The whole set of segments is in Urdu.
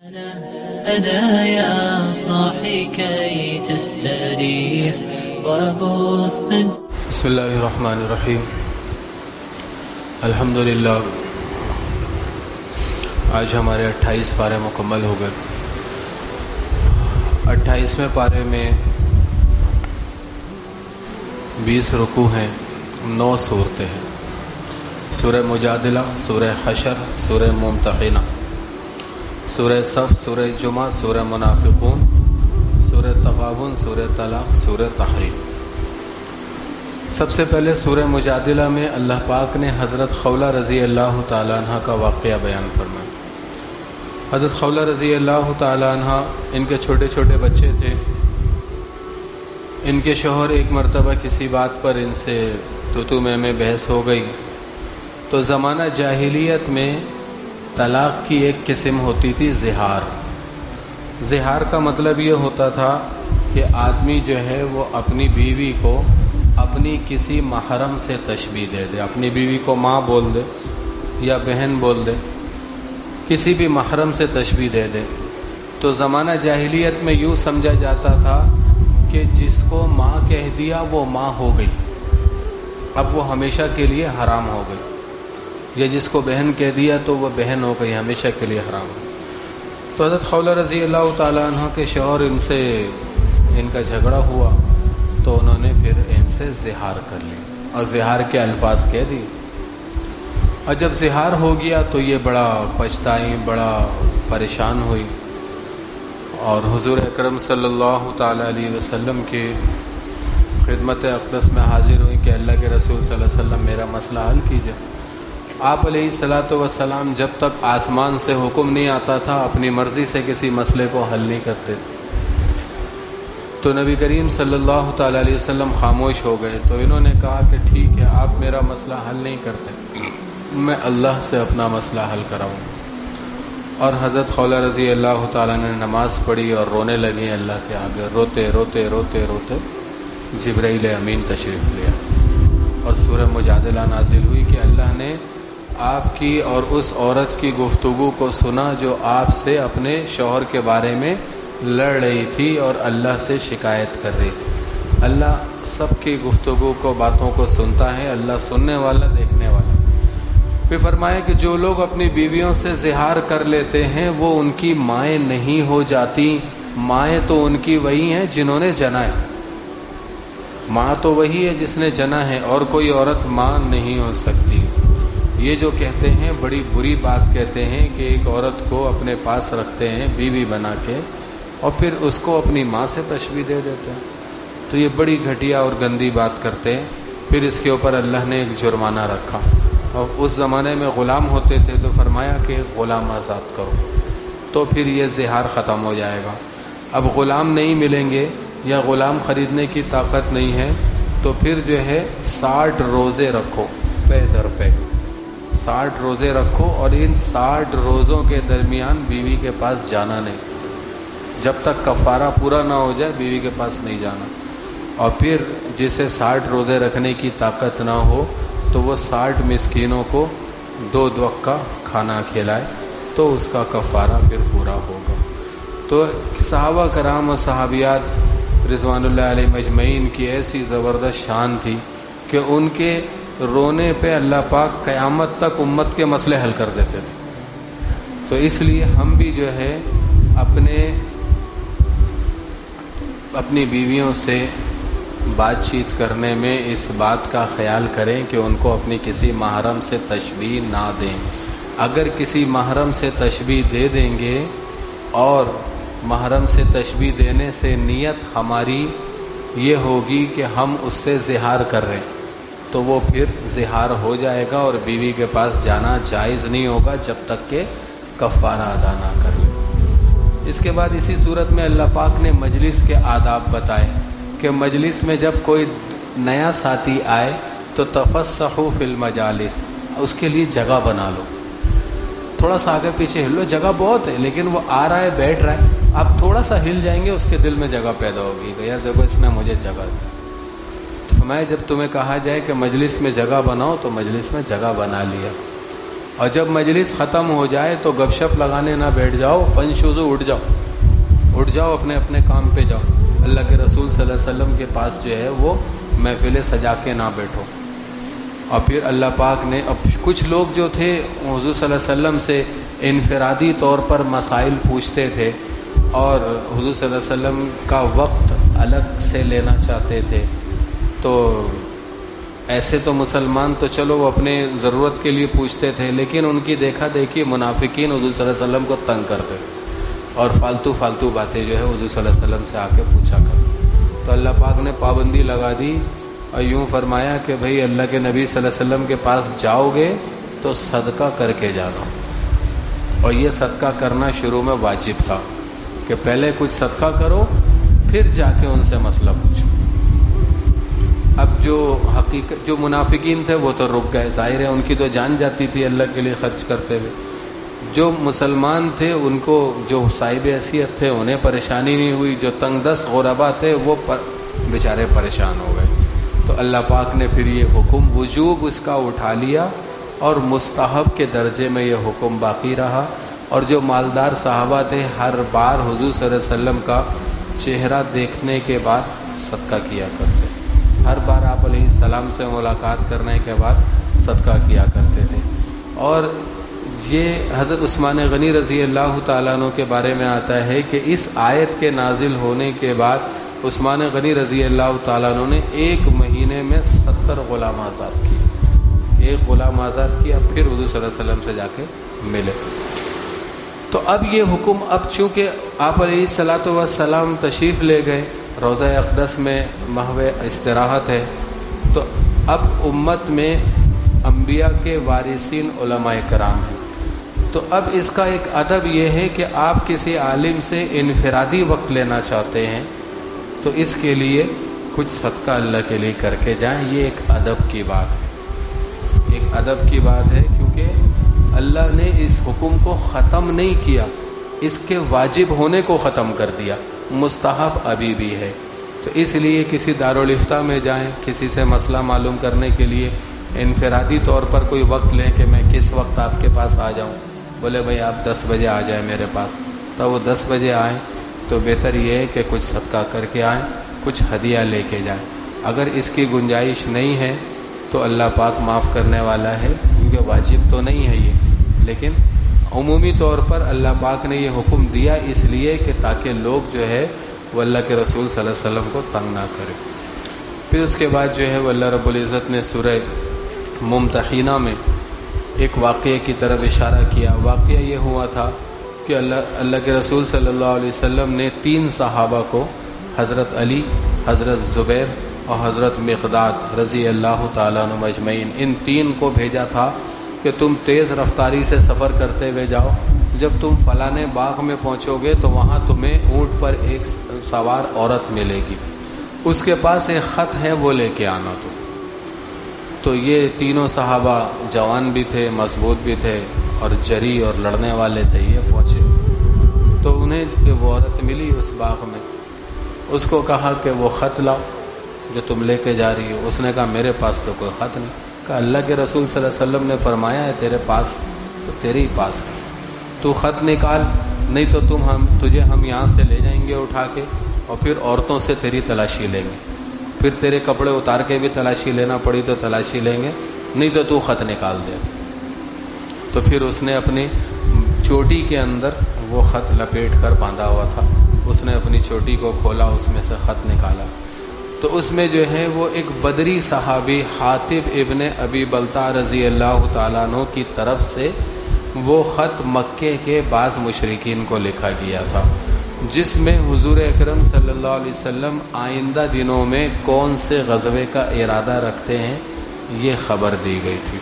أنا يا صاحي كي تستريح وبث. بسم اللہ الرحمن الرحیم. الحمدللہ آج ہمارے 28 پارے مکمل ہو گئے. 28ویں پارے میں 20 رکوع ہیں، 9 صورتیں ہیں. سورہ مجادلہ، سورہ حشر، سورہ ممتحنہ، سورہ صف، سورہ جمعہ، سورہ منافقون، سورہ تغابن، سورہ طلاق، سورہ تحریم. سب سے پہلے سورہ مجادلہ میں اللہ پاک نے حضرت خولہ رضی اللہ تعالیٰ عنہ کا واقعہ بیان فرمایا. حضرت خولہ رضی اللہ تعالیٰ عنہ، ان کے چھوٹے چھوٹے بچے تھے. ان کے شوہر ایک مرتبہ کسی بات پر ان سے تو میں بحث ہو گئی. تو زمانہ جاہلیت میں طلاق کی ایک قسم ہوتی تھی زہار. زہار کا مطلب یہ ہوتا تھا کہ آدمی جو ہے وہ اپنی بیوی کو اپنی کسی محرم سے تشبیہ دے دے. اپنی بیوی کو ماں بول دے یا بہن بول دے، کسی بھی محرم سے تشبیہ دے دے. تو زمانہ جاہلیت میں یوں سمجھا جاتا تھا کہ جس کو ماں کہہ دیا وہ ماں ہو گئی، اب وہ ہمیشہ کے لیے حرام ہو گئی. یا جس کو بہن کہہ دیا تو وہ بہن ہو گئی، ہمیشہ کے لیے حرام ہو. تو حضرت خولہ رضی اللہ تعالیٰ عنہ کے شوہر ان کا جھگڑا ہوا تو انہوں نے پھر ان سے زہار کر لی اور زہار کے الفاظ کہہ دی. اور جب زہار ہو گیا تو یہ بڑا پچھتائیں، بڑا پریشان ہوئی اور حضور اکرم صلی اللہ تعالیٰ علیہ وسلم کے خدمت اقدس میں حاضر ہوئی کہ اللہ کے رسول صلی اللہ علیہ وسلم میرا مسئلہ حل کیجئے. آپ علیہ الصلاۃ والسلام جب تک آسمان سے حکم نہیں آتا تھا اپنی مرضی سے کسی مسئلے کو حل نہیں کرتے. تو نبی کریم صلی اللہ تعالیٰ علیہ وسلم خاموش ہو گئے. تو انہوں نے کہا کہ ٹھیک ہے، آپ میرا مسئلہ حل نہیں کرتے، میں اللہ سے اپنا مسئلہ حل کراؤں. اور حضرت خولہ رضی اللہ تعالیٰ نے نماز پڑھی اور رونے لگی اللہ کے آگے. روتے روتے روتے روتے جبرائیل امین تشریف لیا اور سورہ مجادلہ نازل ہوئی کہ اللہ نے آپ کی اور اس عورت کی گفتگو کو سنا جو آپ سے اپنے شوہر کے بارے میں لڑ رہی تھی اور اللہ سے شکایت کر رہی تھی. اللہ سب کی گفتگو کو، باتوں کو سنتا ہے، اللہ سننے والا، دیکھنے والا. پھر فرمایا کہ جو لوگ اپنی بیویوں سے زہار کر لیتے ہیں وہ ان کی مائیں نہیں ہو جاتی. مائیں تو ان کی وہی ہیں جنہوں نے جنا ہے. ماں تو وہی ہے جس نے جنا ہے، اور کوئی عورت ماں نہیں ہو سکتی. یہ جو کہتے ہیں بڑی بری بات کہتے ہیں کہ ایک عورت کو اپنے پاس رکھتے ہیں بیوی بنا کے اور پھر اس کو اپنی ماں سے تشبیہ دے دیتے ہیں. تو یہ بڑی گھٹیا اور گندی بات کرتے ہیں. پھر اس کے اوپر اللہ نے ایک جرمانہ رکھا. اور اس زمانے میں غلام ہوتے تھے تو فرمایا کہ غلام آزاد کرو، تو پھر یہ زہار ختم ہو جائے گا. اب غلام نہیں ملیں گے یا غلام خریدنے کی طاقت نہیں ہے تو پھر جو ہے 60 روزے رکھو، پے در پے 60 روزے رکھو اور ان 60 روزوں کے درمیان بیوی کے پاس جانا نہیں. جب تک کفارہ پورا نہ ہو جائے بیوی کے پاس نہیں جانا. اور پھر جسے 60 روزے رکھنے کی طاقت نہ ہو تو وہ 60 مسکینوں کو 2 وقت کا کھانا کھلائے تو اس کا کفارہ پھر پورا ہوگا. تو صحابہ کرام و صحابیات رضوان اللہ علیہ مجمعین کی ایسی زبردست شان تھی کہ ان کے رونے پہ اللہ پاک قیامت تک امت کے مسئلے حل کر دیتے تھے. تو اس لیے ہم بھی جو ہے اپنی بیویوں سے بات چیت کرنے میں اس بات کا خیال کریں کہ ان کو اپنی کسی محرم سے تشبیہ نہ دیں. اگر کسی محرم سے تشبیہ دے دیں گے اور محرم سے تشبیہ دینے سے نیت ہماری یہ ہوگی کہ ہم اس سے زہار کر رہے ہیں تو وہ پھر زہار ہو جائے گا اور بیوی کے پاس جانا جائز نہیں ہوگا جب تک کہ کفارہ ادا نہ کر لے. اس کے بعد اسی صورت میں اللہ پاک نے مجلس کے آداب بتائے کہ مجلس میں جب کوئی نیا ساتھی آئے تو تفسحوا فی المجالس، اس کے لیے جگہ بنا لو. تھوڑا سا آگے پیچھے ہل لو، جگہ بہت ہے لیکن وہ آ رہا ہے بیٹھ رہا ہے، آپ تھوڑا سا ہل جائیں گے اس کے دل میں جگہ پیدا ہوگی کہ یار دیکھو اس نے مجھے جگہ دی. تو میں جب تمہیں کہا جائے کہ مجلس میں جگہ بناؤ تو مجلس میں جگہ بنا لیا. اور جب مجلس ختم ہو جائے تو گپ شپ لگانے نہ بیٹھ جاؤ، فن شوزو اٹھ جاؤ، اپنے اپنے کام پہ جاؤ. اللہ کے رسول صلی اللہ علیہ وسلم کے پاس جو ہے وہ محفلیں سجا کے نہ بیٹھو. اور پھر اللہ پاک نے اب کچھ لوگ جو تھے حضور صلی اللہ علیہ وسلم سے انفرادی طور پر مسائل پوچھتے تھے اور حضور صلی اللہ علیہ وسلم کا وقت الگ سے لینا چاہتے تھے. تو ایسے تو مسلمان تو چلو وہ اپنے ضرورت کے لیے پوچھتے تھے، لیکن ان کی دیکھا دیکھی منافقین حضور صلی اللہ علیہ وسلم کو تنگ کرتے تھے اور فالتو باتیں جو ہے حضور صلی اللہ علیہ وسلم سے آ کے پوچھا کرتے. تو اللہ پاک نے پابندی لگا دی اور یوں فرمایا کہ بھئی اللہ کے نبی صلی اللہ علیہ وسلم کے پاس جاؤ گے تو صدقہ کر کے جانا. اور یہ صدقہ کرنا شروع میں واجب تھا کہ پہلے کچھ صدقہ کرو پھر جا کے ان سے مسئلہ پوچھو. اب جو منافقین تھے وہ تو رک گئے، ظاہر ہے ان کی تو جان جاتی تھی اللہ کے لیے خرچ کرتے ہوئے. جو مسلمان تھے ان کو، جو صاحب حیثیت تھے انہیں پریشانی نہیں ہوئی، جو تنگ دست غربا تھے وہ بیچارے پریشان ہو گئے. تو اللہ پاک نے پھر یہ حکم وجوب اس کا اٹھا لیا اور مستحب کے درجے میں یہ حکم باقی رہا. اور جو مالدار صحابہ تھے ہر بار حضور صلی اللہ علیہ وسلم کا چہرہ دیکھنے کے بعد صدقہ کیا کرتے، ہر بار آپ علیہ السلام سے ملاقات کرنے کے بعد صدقہ کیا کرتے تھے. اور یہ حضرت عثمان غنی رضی اللہ تعالیٰ عنہ کے بارے میں آتا ہے کہ اس آیت کے نازل ہونے کے بعد عثمان غنی رضی اللہ تعالیٰ عنہ نے 1 مہینے میں 70 غلام آزاد کیے. 1 غلام آزاد کیا، پھر حضور صلی اللہ علیہ وسلم سے جا کے ملے. تو اب یہ حکم، اب چونکہ آپ علیہ الصلاۃ والسلام تشریف لے گئے، روضہ اقدس میں محو استراحت ہے، تو اب امت میں انبیاء کے وارثین علماء کرام ہیں. تو اب اس کا ایک ادب یہ ہے کہ آپ کسی عالم سے انفرادی وقت لینا چاہتے ہیں تو اس کے لیے کچھ صدقہ اللہ کے لیے کر کے جائیں. یہ ایک ادب کی بات ہے، ایک ادب کی بات ہے، کیونکہ اللہ نے اس حکم کو ختم نہیں کیا، اس کے واجب ہونے کو ختم کر دیا، مستحب ابھی بھی ہے. تو اس لیے کسی دارالفتہ میں جائیں، کسی سے مسئلہ معلوم کرنے کے لیے انفرادی طور پر کوئی وقت لیں کہ میں کس وقت آپ کے پاس آ جاؤں. بولے بھائی آپ 10 بجے آ جائیں میرے پاس، تو وہ 10 بجے آئیں تو بہتر یہ ہے کہ کچھ صدقہ کر کے آئیں، کچھ ہدیہ لے کے جائیں. اگر اس کی گنجائش نہیں ہے تو اللہ پاک معاف کرنے والا ہے، کیونکہ واجب تو نہیں ہے یہ، لیکن عمومی طور پر اللہ پاک نے یہ حکم دیا اس لیے کہ تاکہ لوگ جو ہے وہ اللہ کے رسول صلی اللہ علیہ وسلم کو تنگ نہ کرے. پھر اس کے بعد جو ہے وہ اللہ رب العزت نے سورہ ممتحنہ میں ایک واقعے کی طرف اشارہ کیا. واقعہ یہ ہوا تھا کہ اللہ کے رسول صلی اللہ علیہ وسلم نے 3 صحابہ کو، حضرت علی، حضرت زبیر اور حضرت مقداد رضی اللہ تعالیٰ عنہ اجمعین، ان 3 کو بھیجا تھا کہ تم تیز رفتاری سے سفر کرتے ہوئے جاؤ، جب تم فلانے باغ میں پہنچو گے تو وہاں تمہیں اونٹ پر ایک سوار عورت ملے گی، اس کے پاس ایک خط ہے وہ لے کے آنا. تو یہ تینوں صحابہ جوان بھی تھے، مضبوط بھی تھے اور جری اور لڑنے والے تھے. یہ پہنچے تو انہیں وہ عورت ملی اس باغ میں. اس کو کہا کہ وہ خط لاؤ جو تم لے کے جا رہی ہو. اس نے کہا میرے پاس تو کوئی خط نہیں. کہا اللہ کے رسول صلی اللہ علیہ وسلم نے فرمایا ہے تیرے پاس تو تیرے ہی پاس ہے، تو خط نکال، نہیں تو تجھے ہم یہاں سے لے جائیں گے اٹھا کے اور پھر عورتوں سے تیری تلاشی لیں گے، پھر تیرے کپڑے اتار کے بھی تلاشی لینا پڑی تو تلاشی لیں گے، نہیں تو خط نکال دے. تو پھر اس نے اپنی چوٹی کے اندر وہ خط لپیٹ کر باندھا ہوا تھا، اس نے اپنی چوٹی کو کھولا، اس میں سے خط نکالا. تو اس میں جو ہے وہ ایک بدری صحابی حاطب ابن ابی بلتع رضی اللہ تعالیٰ عنہ کی طرف سے وہ خط مکے کے بعض مشرکین کو لکھا گیا تھا، جس میں حضور اکرم صلی اللہ علیہ وسلم آئندہ دنوں میں کون سے غزوے کا ارادہ رکھتے ہیں یہ خبر دی گئی تھی.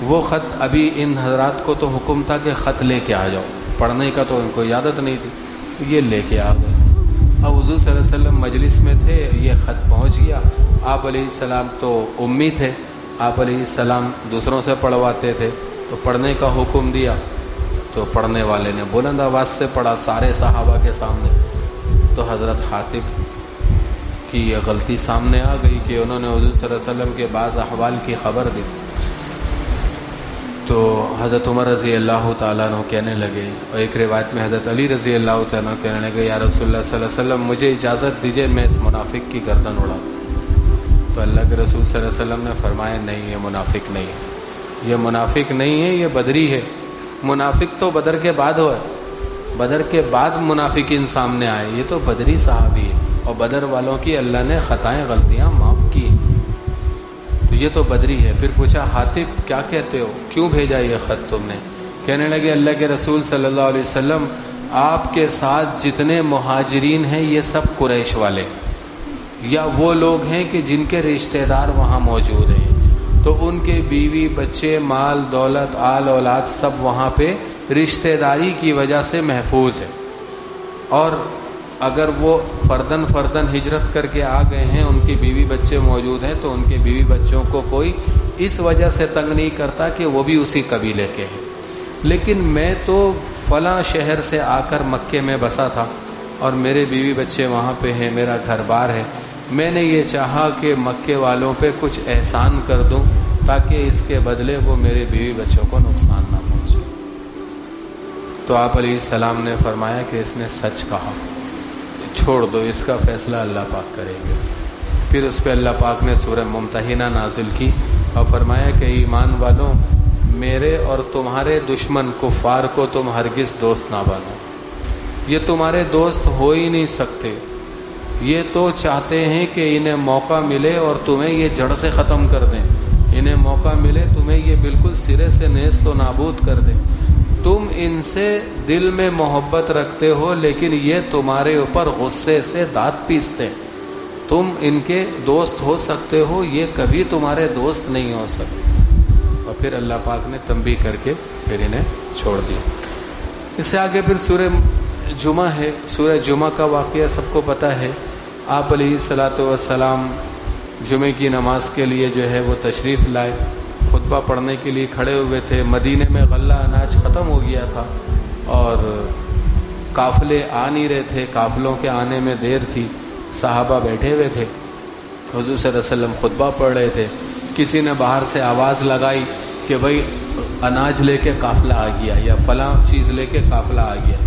وہ خط ابھی ان حضرات کو تو حکم تھا کہ خط لے کے آ جاؤ، پڑھنے کا تو ان کو عادت نہیں تھی، یہ لے کے آ گئے. اب حضور صلی اللہ علیہ وسلم مجلس میں تھے، یہ خط پہنچ گیا. آپ علیہ السلام تو امی تھے، آپ علیہ السلام دوسروں سے پڑھواتے تھے، تو پڑھنے کا حکم دیا. تو پڑھنے والے نے بلند آواز سے پڑھا سارے صحابہ کے سامنے. تو حضرت حاطب کی یہ غلطی سامنے آ گئی کہ انہوں نے حضور صلی اللہ علیہ وسلم کے بعض احوال کی خبر دی. تو حضرت عمر رضی اللہ تعالیٰ عنہ کہنے لگے، اور ایک روایت میں حضرت علی رضی اللہ تعالیٰ عنہ کہنے لگے، یا رسول اللہ صلی اللہ علیہ وسلم مجھے اجازت دیجیے میں اس منافق کی گردن اڑا دوں۔ تو اللہ کے رسول صلی اللہ علیہ وسلم نے فرمایا نہیں، یہ منافق نہیں ہے، یہ منافق نہیں ہے، یہ بدری ہے۔ منافق تو بدر کے بعد ہوا ہے، بدر کے بعد منافقین سامنے آئے، یہ تو بدری صحابی ہے، اور بدر والوں کی اللہ نے خطائیں غلطیاں معاف کی، تو یہ تو بدری ہے۔ پھر پوچھا حاطب کیا کہتے ہو، کیوں بھیجا یہ خط تم نے؟ کہنے لگے اللہ کے رسول صلی اللہ علیہ وسلم آپ کے ساتھ جتنے مہاجرین ہیں یہ سب قریش والے، یا وہ لوگ ہیں کہ جن کے رشتہ دار وہاں موجود ہیں، تو ان کے بیوی بچے مال دولت آل اولاد سب وہاں پہ رشتہ داری کی وجہ سے محفوظ ہے، اور اگر وہ فردن فردن ہجرت کر کے آ گئے ہیں، ان کی بیوی بچے موجود ہیں، تو ان کے بیوی بچوں کو کوئی اس وجہ سے تنگ نہیں کرتا کہ وہ بھی اسی قبیلے کے ہیں۔ لیکن میں تو فلاں شہر سے آ کر مکے میں بسا تھا، اور میرے بیوی بچے وہاں پہ ہیں، میرا گھر بار ہے، میں نے یہ چاہا کہ مکے والوں پہ کچھ احسان کر دوں تاکہ اس کے بدلے وہ میرے بیوی بچوں کو نقصان نہ پہنچے۔ تو آپ علیہ السلام نے فرمایا کہ اس نے سچ کہا، چھوڑ دو، اس کا فیصلہ اللہ پاک کریں گے۔ پھر اس پہ اللہ پاک نے سورہ ممتحنہ نازل کی اور فرمایا کہ ایمان والوں، میرے اور تمہارے دشمن کفار کو تم ہرگز دوست نہ بنو، یہ تمہارے دوست ہو ہی نہیں سکتے، یہ تو چاہتے ہیں کہ انہیں موقع ملے اور تمہیں یہ جڑ سے ختم کر دیں، انہیں موقع ملے تمہیں یہ بالکل سرے سے نیست و نابود کر دیں۔ تم ان سے دل میں محبت رکھتے ہو، لیکن یہ تمہارے اوپر غصے سے دانت پیستے، تم ان کے دوست ہو سکتے ہو، یہ کبھی تمہارے دوست نہیں ہو سکتے۔ اور پھر اللہ پاک نے تنبیہ کر کے پھر انہیں چھوڑ دیا۔ اس سے آگے پھر سورہ جمعہ ہے، سورہ جمعہ کا واقعہ سب کو پتہ ہے۔ آپ علیہ الصلاۃ والسلام جمعے کی نماز کے لیے جو ہے وہ تشریف لائے، خطبہ پڑھنے کے لیے کھڑے ہوئے تھے۔ مدینے میں غلہ اناج ختم ہو گیا تھا اور قافلے آ نہیں رہے تھے، قافلوں کے آنے میں دیر تھی، صحابہ بیٹھے ہوئے تھے، حضور صلی اللہ علیہ وسلم خطبہ پڑھ رہے تھے۔ کسی نے باہر سے آواز لگائی کہ بھائی اناج لے کے قافلہ آ گیا، یا فلاں چیز لے کے قافلہ آ گیا،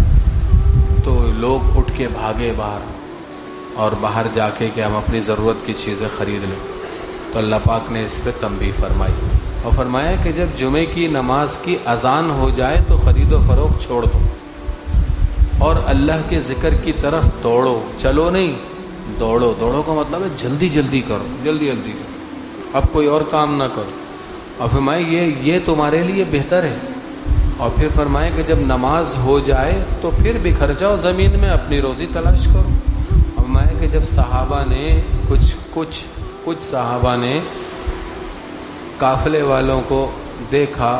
تو لوگ اٹھ کے بھاگے باہر، اور باہر جا کے کہ ہم اپنی ضرورت کی چیزیں خرید لیں۔ تو اللہ پاک نے اس پہ تنبیہ فرمائی اور فرمایا کہ جب جمعے کی نماز کی اذان ہو جائے تو خرید و فروخت چھوڑ دو اور اللہ کے ذکر کی طرف دوڑو، چلو نہیں، دوڑو۔ دوڑو کا مطلب ہے جلدی جلدی کرو، جلدی جلدی کرو، اب کوئی اور کام نہ کرو۔ اور فرمایا یہ تمہارے لیے بہتر ہے۔ اور پھر فرمایا کہ جب نماز ہو جائے تو پھر بکھر جاؤ زمین میں، اپنی روزی تلاش کرو۔ اور فرمایا کہ جب صحابہ نے کچھ صحابہ نے قافلے والوں کو دیکھا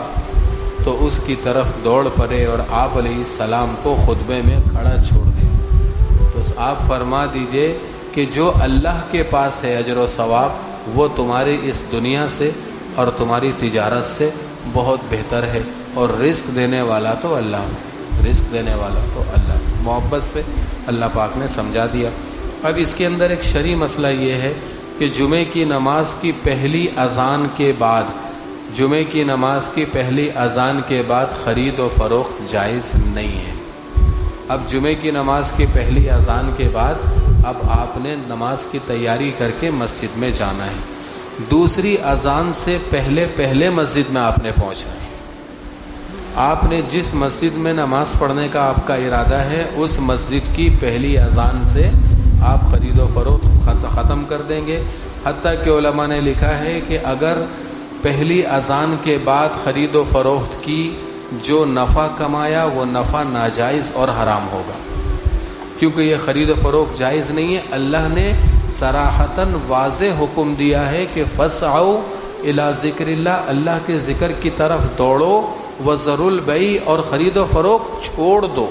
تو اس کی طرف دوڑ پڑے اور آپ علیہ السلام کو خطبے میں کھڑا چھوڑ دیا۔ تو آپ فرما دیجئے کہ جو اللہ کے پاس ہے اجر و ثواب، وہ تمہاری اس دنیا سے اور تمہاری تجارت سے بہت بہتر ہے، اور رزق دینے والا تو اللہ ہے، رزق دینے والا تو اللہ ہے۔ محبت سے اللہ پاک نے سمجھا دیا۔ اب اس کے اندر ایک شرعی مسئلہ یہ ہے کہ جمعے کی نماز کی پہلی اذان کے بعد، جمعے کی نماز کی پہلی اذان کے بعد خرید و فروخت جائز نہیں ہے۔ اب جمعے کی نماز کی پہلی اذان کے بعد اب آپ نے نماز کی تیاری کر کے مسجد میں جانا ہے۔ دوسری اذان سے پہلے مسجد میں آپ نے پہنچنا ہے۔ آپ نے جس مسجد میں نماز پڑھنے کا آپ کا ارادہ ہے، اس مسجد کی پہلی اذان سے آپ خرید و فروخت ختم کر دیں گے۔ حتیٰ کہ علماء نے لکھا ہے کہ اگر پہلی اذان کے بعد خرید و فروخت کی جو نفع کمایا وہ نفع ناجائز اور حرام ہوگا، کیونکہ یہ خرید و فروخت جائز نہیں ہے۔ اللہ نے صراحتاً واضح حکم دیا ہے کہ فسعوا الی ذکر اللہ، اللہ کے ذکر کی طرف دوڑو، وذروا البیع، اور خرید و فروخت چھوڑ دو۔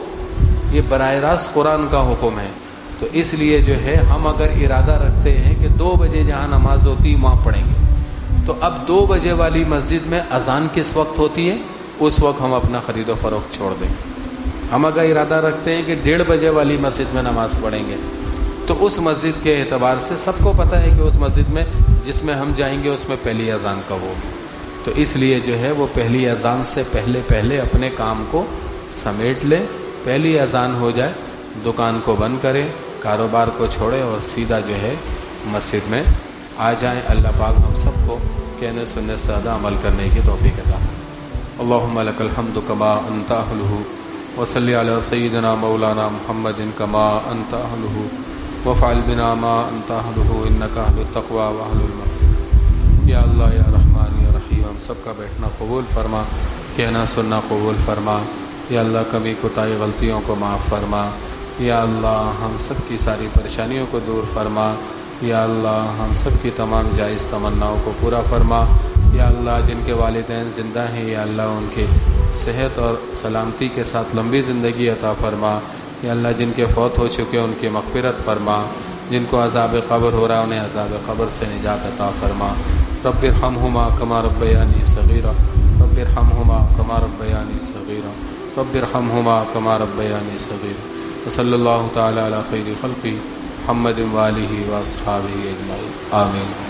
یہ براہ راست قرآن کا حکم ہے۔ تو اس لیے جو ہے ہم اگر ارادہ رکھتے ہیں کہ 2 بجے جہاں نماز ہوتی وہاں پڑھیں گے، تو اب 2 بجے والی مسجد میں اذان کس وقت ہوتی ہے، اس وقت ہم اپنا خرید و فروخت چھوڑ دیں گے۔ ہم اگر ارادہ رکھتے ہیں کہ 1:30 بجے والی مسجد میں نماز پڑھیں گے، تو اس مسجد کے اعتبار سے سب کو پتہ ہے کہ اس مسجد میں جس میں ہم جائیں گے اس میں پہلی اذان کب ہوگی، تو اس لیے جو ہے وہ پہلی اذان سے پہلے اپنے کام کو سمیٹ لے. پہلی اذان ہو جائے دکان کو بند کرے, کاروبار کو چھوڑے اور سیدھا جو ہے مسجد میں آ جائیں. اللہ پاک ہم سب کو کہنے سننے سے زیادہ عمل کرنے کی توفیق عطا فرمائے. اللہم لک الحمد کما انت اہلہ وصلی علی سیدنا مولانا محمد کما انت اہلہ وفعل بنا ما انت اہلہ انک اہل التقوی واہل المغفرۃ. یا اللہ یا رحمان یا رحیم ہم سب کا بیٹھنا قبول فرما, کہنا سننا قبول فرما. یا اللہ کمی کوتاہی غلطیوں کو معاف فرما. یا اللہ ہم سب کی ساری پریشانیوں کو دور فرما. یا اللہ ہم سب کی تمام جائز تمناؤں کو پورا فرما. یا اللہ جن کے والدین زندہ ہیں یا اللہ ان کے صحت اور سلامتی کے ساتھ لمبی زندگی عطا فرما. یا اللہ جن کے فوت ہو چکے ان کی مغفرت فرما. جن کو عذاب قبر ہو رہا ہے انہیں عذاب قبر سے نجات عطا فرما. رب ارحمہما کما ربیانی صغیرا, رب ارحمہما کما ربیانی صغیرا, رب ارحمہما کما ربیانی صغیرا. وصلی اللہ تعالی علی خیر خلقی محمد وآلہ واصحابہ اجمعین. آمین.